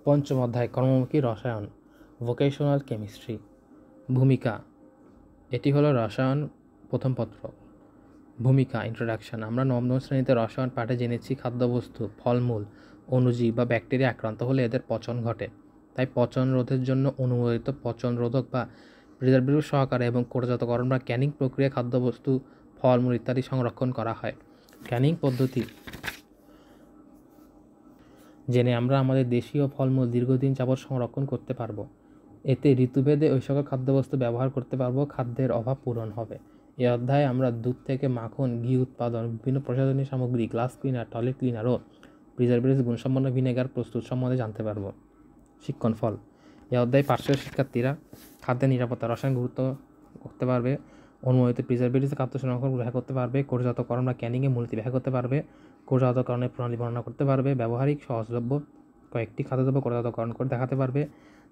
পঞ্চম অধ্যায় কর্মমুখী রসায়ন, ভোকেশনাল কেমিস্ট্রি। ভূমিকা, এটি হলো রসায়ন প্রথম পত্র। ভূমিকা, ইন্ট্রোডাকশন। আমরা নবম শ্রেণীতে রসায়ন পাঠে জেনেছি খাদ্যবস্তু, ফলমূল, অণুজীব বা ব্যাকটেরিয়া আক্রান্ত হলে এদের পচন ঘটে। তাই পচন রোধের জন্য অনুমোদিত পচন রোধক বা প্রিজারভেটিভ সহকারে এবং কোটাজাতকরণ বা ক্যানিং প্রক্রিয়া খাদ্যবস্তু, ফলমূল ইত্যাদি সংরক্ষণ করা হয়। ক্যানিং পদ্ধতি জেনে আমরা আমাদের দেশীয় ফলমূল দীর্ঘদিন যাবৎ সংরক্ষণ করতে পারবো। এতে ঋতুভেদে ওই সকল খাদ্যবস্তু ব্যবহার করতে পারবো, খাদ্যের অভাব পূরণ হবে। এই অধ্যায়ে আমরা দুধ থেকে মাখন, ঘি উৎপাদন, বিভিন্ন প্রসাধনী সামগ্রী, গ্লাস ক্লিনার, টয়লেট ক্লিনার ও প্রিজারভেটিভ গুণসম্পন্ন ভিনেগার প্রস্তুত সম্বন্ধে জানতে পারবো। শিক্ষণ ফল, এই অধ্যায়ে পার্শ্বের শিক্ষার্থীরা খাদ্যের নিরাপত্তা, রসায়ন গুরুত্ব করতে পারবে, অনুমোদিত প্রিজারভেটিভ খাদ্য সংরক্ষণ ব্যাখ্যা করতে পারবে, কোটাজাতকরণ বা ক্যানিংয়ে মূলনীতি ব্যাখ্যা করতে পারবে, কোটাজাতকরণের প্রণালী বর্ণনা করতে পারবে, ব্যবহারিক সহজলভ্য কয়েকটি খাদ্যদ্রব্য কোটাজাতকরণ করে দেখাতে পারবে,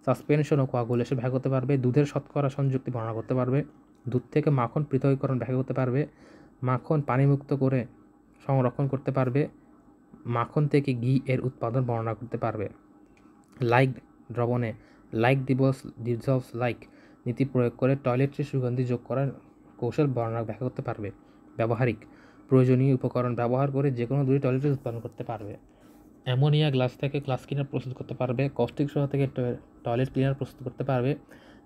সাসপেনশন ও কোয়াগুলেশন ব্যাখ্যা করতে পারবে, দুধের শতকরা সংযুক্তি বর্ণনা করতে পারবে, দুধ থেকে মাখন পৃথকীকরণ ব্যাখ্যা করতে পারবে, মাখন পানিমুক্ত করে সংরক্ষণ করতে পারবে, মাখন থেকে ঘি এর উৎপাদন বর্ণনা করতে পারবে। লাইক দ্রবণে লাইক ডিজলভস লাইক নীতি প্রয়োগ করে টয়লেট্রি সুগন্ধি যোগ করার কৌশল বর্ণনা ব্যাখ্যা করতে পারবে। ব্যবহারিক, প্রয়োজনীয় উপকরণ ব্যবহার করে যে কোনো দুটি টয়লেট্রি উৎপাদন করতে পারবে। অ্যামোনিয়া গ্লাস থেকে গ্লাস ক্লিনার প্রস্তুত করতে পারবে, কস্টিক সোডা থেকে টয়লেট ক্লিনার প্রস্তুত করতে পারবে,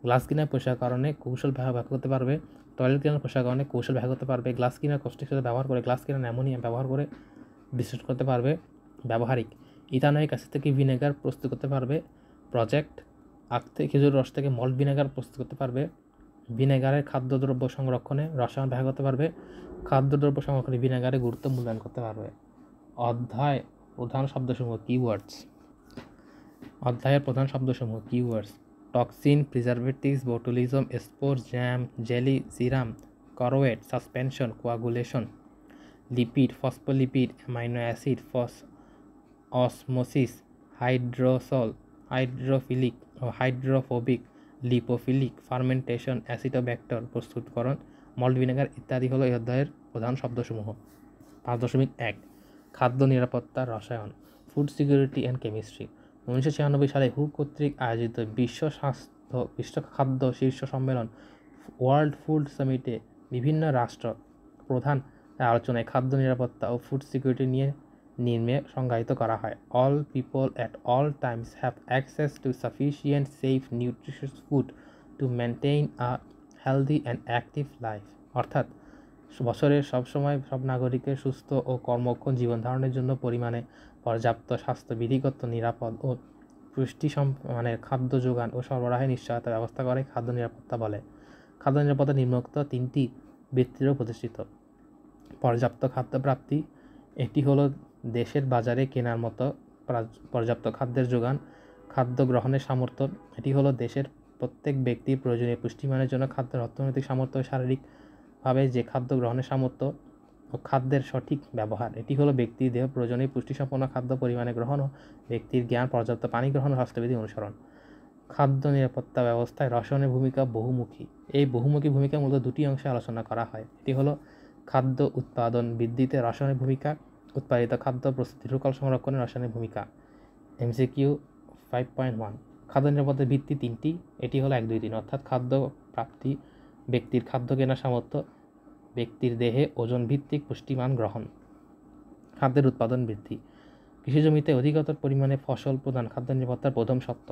গ্লাস ক্লিনার প্রসারকরণে কৌশল ব্যাখ্যা করতে পারবে, টয়লেট ক্লিনার প্রসারকরণে কৌশল ব্যাখ্যা করতে পারবে, গ্লাস ক্লিনার কস্টিক সোডা ব্যবহার করে গ্লাস ক্লিনার অ্যামোনিয়া ব্যবহার করে বিশ্লেষণ করতে পারবে। ব্যবহারিক, ইথানোয়িক অ্যাসিড থেকে ভিনেগার প্রস্তুত করতে পারবে। প্রজেক্ট, আখ থেকে খেজুর রস থেকে মল্ট ভিনেগার প্রস্তুত করতে পারবে। ভিনেগারের খাদ্যদ্রব্য সংরক্ষণে রসায়ন ব্যাখ্যা করতে পারবে। খাদ্যদ্রব্য সংরক্ষণে ভিনেগারের গুরুত্ব মূল্যায়ন করতে পারবে। অধ্যায় প্রধান শব্দসমূহ, কিওয়ার্ডস। অধ্যায়ের প্রধান শব্দসমূহ, keywords: toxin, preservatives, botulism, spore, jam, jelly, serum, করোয়েট, suspension, coagulation. Lipid, phospholipid, amino acid, osmosis, hydrosol, hydrophilic ও হাইড্রোফোবিক, লিপোফিলিক, ফার্মেন্টেশন, অ্যাসিডোব্যাক্টর প্রস্তুতকরণ, মল্ট ভিনেগার ইত্যাদি হলো এই অধ্যায়ের প্রধান শব্দসমূহ। 5.1 খাদ্য নিরাপত্তা রসায়ন, ফুড সিকিউরিটি অ্যান্ড কেমিস্ট্রি। 1996 সালে হু কর্তৃক আয়োজিত বিশ্ব খাদ্য শীর্ষ সম্মেলন ওয়ার্ল্ড ফুড সামিটে বিভিন্ন রাষ্ট্র প্রধান আলোচনায় খাদ্য নিরাপত্তা ও ফুড সিকিউরিটি নিয়ে নিম্নে সংজ্ঞায়িত করা হয়: all people at all times have access to sufficient safe nutritious food to maintain a healthy and active life. অর্থাৎ বছরের সবসময় সব নাগরিকের সুস্থ ও কর্মক্ষম জীবন ধারণের জন্য পরিমাণে পর্যাপ্ত স্বাস্থ্যবিধিগত, নিরাপদ ও পুষ্টি মানের খাদ্য যোগান ও সরবরাহের নিশ্চয়তা ব্যবস্থা করে খাদ্য নিরাপত্তা বলে। খাদ্য নিরাপত্তা নিম্নোক্ত তিনটি ভিত্তিতেও প্রতিষ্ঠিত: পর্যাপ্ত খাদ্য প্রাপ্তি, এটি হলো দেশের বাজারে কেনার মতো পর্যাপ্ত খাদ্যের যোগান। খাদ্য গ্রহণের সামর্থ্য, এটি হলো দেশের প্রত্যেক ব্যক্তির প্রয়োজনীয় পুষ্টিমানের জন্য খাদ্যের অর্থনৈতিক সামর্থ্য ও শারীরিকভাবে যে খাদ্য গ্রহণের সামর্থ্য ও খাদ্যের সঠিক ব্যবহার, এটি হলো ব্যক্তির দেহ প্রয়োজনীয় পুষ্টিসম্পন্ন খাদ্য পরিমাণে গ্রহণ ও ব্যক্তির জ্ঞান, পর্যাপ্ত পানি গ্রহণ ও স্বাস্থ্যবিধি অনুসরণ। খাদ্য নিরাপত্তা ব্যবস্থায় রসায়নের ভূমিকা বহুমুখী। এই বহুমুখী ভূমিকা মূলত দুটি অংশে আলোচনা করা হয়। এটি হলো খাদ্য উৎপাদন বৃদ্ধিতে রসায়নের ভূমিকা, উৎপাদিত খাদ্য প্রস্তুত দীর্ঘকাল সংরক্ষণে রসায়নের ভূমিকা। MCQ 5.1 খাদ্য নিরাপত্তার ভিত্তি তিনটি, এটি হলো 1, 2, 3 অর্থাৎ খাদ্য প্রাপ্তি, ব্যক্তির খাদ্য কেনার সামর্থ্য, ব্যক্তির দেহে ওজন ভিত্তিক পুষ্টিমান গ্রহণ। খাদ্যের উৎপাদন বৃদ্ধি, কৃষিজমিতে অধিকতর পরিমাণে ফসল প্রদান খাদ্য নিরাপত্তার প্রথম শর্ত।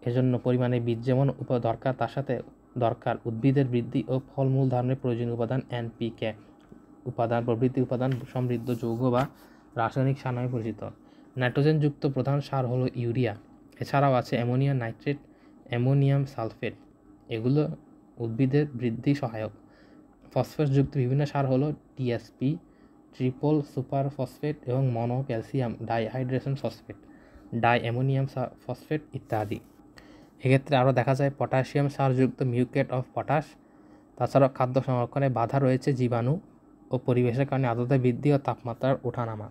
এজন্য পরিমাণে বীজ যেমন দরকার তার সাথে দরকার উদ্ভিদের বৃদ্ধি ও ফলমূল ধারণের প্রয়োজনীয় উপাদান NPK উপাদান প্রভৃতি উপাদান সমৃদ্ধ যৌগ বা রাসায়নিক সার নামে পরিচিত। নাইট্রোজেনযুক্ত প্রধান সার হলো ইউরিয়া, এছাড়াও আছে অ্যামোনিয়াম নাইট্রেট, অ্যামোনিয়াম সালফেট, এগুলো উদ্ভিদের বৃদ্ধি সহায়ক। ফসফরাসযুক্ত বিভিন্ন সার হলো TSP, ট্রিপল সুপার ফসফেট এবং mono calcium dihydration phosphate, di ammonium phosphate ইত্যাদি। এক্ষেত্রে আরও দেখা যায় পটাশিয়াম সারযুক্ত মিউকেট অফ পটাশ। তাছাড়াও খাদ্য সংরক্ষণে বাধা রয়েছে জীবাণু ও পরিবেশের কারণে আর্দ্রতা বৃদ্ধি ও তাপমাত্রার ওঠানামা।